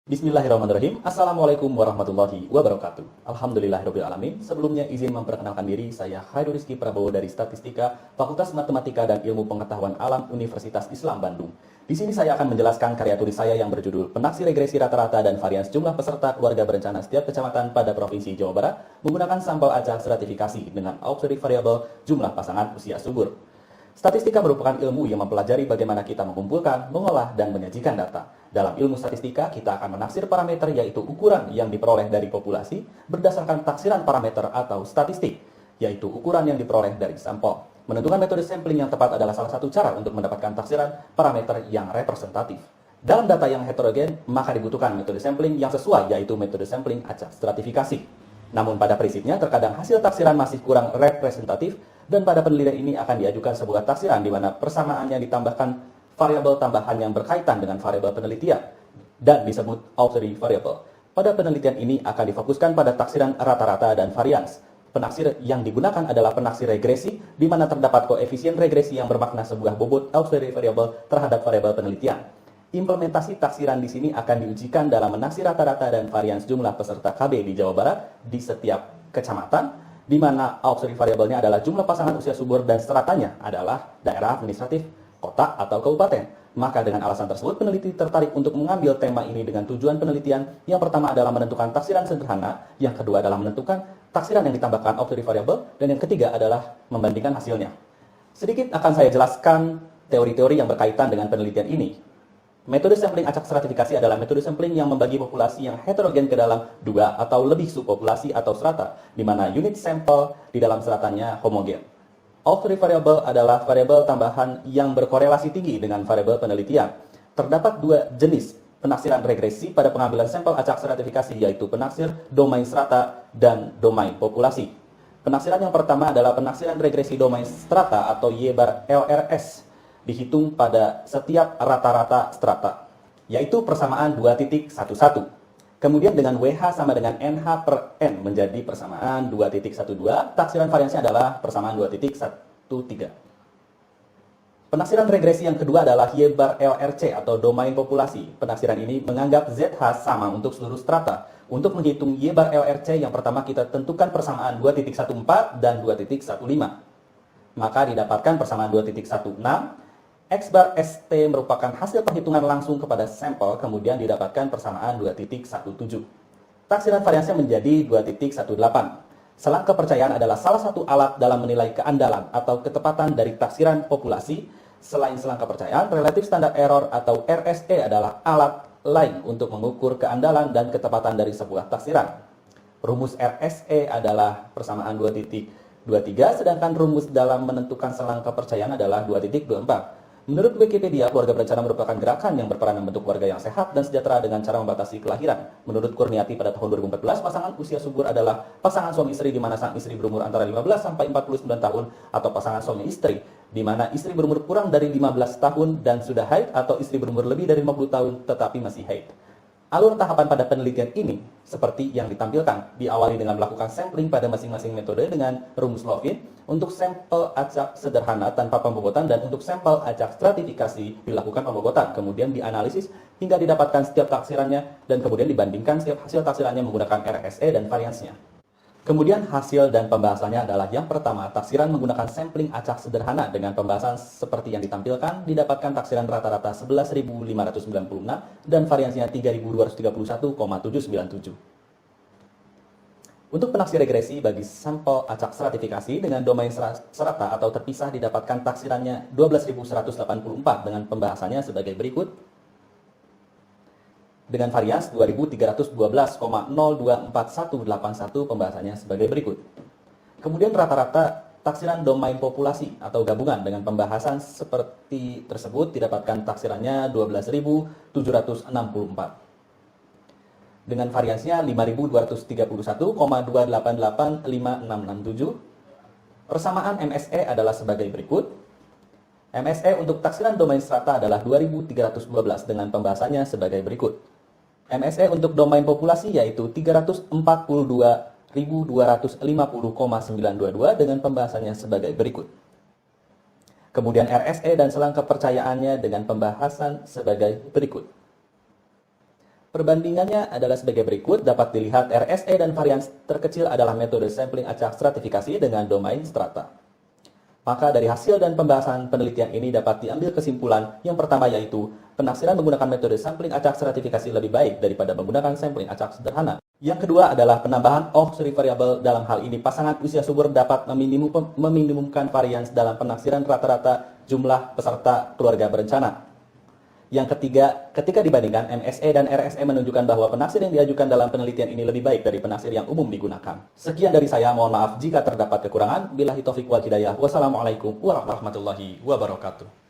Bismillahirrahmanirrahim. Assalamualaikum warahmatullahi wabarakatuh. Alhamdulillahirrahmanirrahim. Sebelumnya izin memperkenalkan diri, saya Khairul Rizky Prabowo dari Statistika, Fakultas Matematika dan Ilmu Pengetahuan Alam Universitas Islam Bandung. Di sini saya akan menjelaskan karya tulis saya yang berjudul Penaksir Regresi Rata-Rata dan Varians Jumlah Peserta Keluarga Berencana Setiap Kecamatan pada Provinsi Jawa Barat menggunakan sampel acak stratifikasi dengan auxiliary variable jumlah pasangan usia subur. Statistika merupakan ilmu yang mempelajari bagaimana kita mengumpulkan, mengolah, dan menyajikan data. Dalam ilmu statistika, kita akan menaksir parameter yaitu ukuran yang diperoleh dari populasi berdasarkan taksiran parameter atau statistik, yaitu ukuran yang diperoleh dari sampel. Menentukan metode sampling yang tepat adalah salah satu cara untuk mendapatkan taksiran parameter yang representatif. Dalam data yang heterogen, maka dibutuhkan metode sampling yang sesuai, yaitu metode sampling acak stratifikasi. Namun pada prinsipnya, terkadang hasil taksiran masih kurang representatif, dan pada penelitian ini akan diajukan sebuah taksiran di mana persamaannya ditambahkan variabel tambahan yang berkaitan dengan variabel penelitian dan disebut auxiliary variable. Pada penelitian ini akan difokuskan pada taksiran rata-rata dan varians. Penaksir yang digunakan adalah penaksir regresi, di mana terdapat koefisien regresi yang bermakna sebuah bobot auxiliary variable terhadap variabel penelitian. Implementasi taksiran di sini akan diujikan dalam menaksir rata-rata dan varians jumlah peserta KB di Jawa Barat di setiap kecamatan, di mana auxiliary variabelnya adalah jumlah pasangan usia subur dan stratanya adalah daerah administratif, kota, atau kabupaten. Maka dengan alasan tersebut, peneliti tertarik untuk mengambil tema ini dengan tujuan penelitian. Yang pertama adalah menentukan taksiran sederhana, yang kedua adalah menentukan taksiran yang ditambahkan auxiliary variable, dan yang ketiga adalah membandingkan hasilnya. Sedikit akan saya jelaskan teori-teori yang berkaitan dengan penelitian ini. Metode sampling acak stratifikasi adalah metode sampling yang membagi populasi yang heterogen ke dalam dua atau lebih subpopulasi atau strata, di mana unit sampel di dalam stratanya homogen. Auxiliary variable adalah variabel tambahan yang berkorelasi tinggi dengan variabel penelitian. Terdapat dua jenis penaksiran regresi pada pengambilan sampel acak stratifikasi, yaitu penaksir domain strata dan domain populasi. Penaksiran yang pertama adalah penaksiran regresi domain strata atau Y/LRS. Dihitung pada setiap rata-rata strata, yaitu persamaan 2.11. Kemudian dengan WH sama dengan NH per N menjadi persamaan 2.12, taksiran variansnya adalah persamaan 2.13. Penaksiran regresi yang kedua adalah Y/LRC atau domain populasi. Penaksiran ini menganggap ZH sama untuk seluruh strata. Untuk menghitung Y/LRC yang pertama kita tentukan persamaan 2.14 dan 2.15. Maka didapatkan persamaan 2.16. X/ST merupakan hasil perhitungan langsung kepada sampel, kemudian didapatkan persamaan 2.17. Taksiran variansnya menjadi 2.18. Selang kepercayaan adalah salah satu alat dalam menilai keandalan atau ketepatan dari taksiran populasi. Selain selang kepercayaan, relative standard error atau RSE adalah alat lain untuk mengukur keandalan dan ketepatan dari sebuah taksiran. Rumus RSE adalah persamaan 2.23, sedangkan rumus dalam menentukan selang kepercayaan adalah 2.24. Menurut Wikipedia, keluarga berencana merupakan gerakan yang berperan membentuk keluarga yang sehat dan sejahtera dengan cara membatasi kelahiran. Menurut Kurniati pada tahun 2014, pasangan usia subur adalah pasangan suami istri di mana sang istri berumur antara 15 sampai 49 tahun, atau pasangan suami istri di mana istri berumur kurang dari 15 tahun dan sudah haid, atau istri berumur lebih dari 50 tahun tetapi masih haid. Alur tahapan pada penelitian ini seperti yang ditampilkan, diawali dengan melakukan sampling pada masing-masing metode dengan rumus Lovin. Untuk sampel acak sederhana tanpa pembobotan dan untuk sampel acak stratifikasi dilakukan pembobotan, kemudian dianalisis hingga didapatkan setiap taksirannya dan kemudian dibandingkan setiap hasil taksirannya menggunakan RSE dan variansnya. Kemudian hasil dan pembahasannya adalah yang pertama, taksiran menggunakan sampling acak sederhana dengan pembahasan seperti yang ditampilkan, didapatkan taksiran rata-rata 11.596 dan variansinya 3.231,797. Untuk penaksir regresi bagi sampel acak stratifikasi dengan domain serata atau terpisah didapatkan taksirannya 12.184 dengan pembahasannya sebagai berikut. Dengan varians 2312,024181 pembahasannya sebagai berikut. Kemudian rata-rata taksiran domain populasi atau gabungan dengan pembahasan seperti tersebut didapatkan taksirannya 12.764. Dengan variansnya 5.231,2885667. Persamaan MSE adalah sebagai berikut. MSE untuk taksiran domain strata adalah 2312 dengan pembahasannya sebagai berikut. MSE untuk domain populasi yaitu 342.250,922 dengan pembahasannya sebagai berikut. Kemudian RSE dan selang kepercayaannya dengan pembahasan sebagai berikut. Perbandingannya adalah sebagai berikut. Dapat dilihat RSE dan varian terkecil adalah metode sampling acak stratifikasi dengan domain strata. Maka dari hasil dan pembahasan penelitian ini dapat diambil kesimpulan yang pertama yaitu penaksiran menggunakan metode sampling acak stratifikasi lebih baik daripada menggunakan sampling acak sederhana. Yang kedua adalah penambahan auxiliary variable. Dalam hal ini pasangan usia subur dapat meminimumkan varians dalam penaksiran rata-rata jumlah peserta keluarga berencana. Yang ketiga, ketika dibandingkan MSE dan RSE menunjukkan bahwa penaksir yang diajukan dalam penelitian ini lebih baik dari penaksir yang umum digunakan. Sekian dari saya, mohon maaf jika terdapat kekurangan. Billahi taufiq wal hidayah. Wassalamualaikum warahmatullahi wabarakatuh.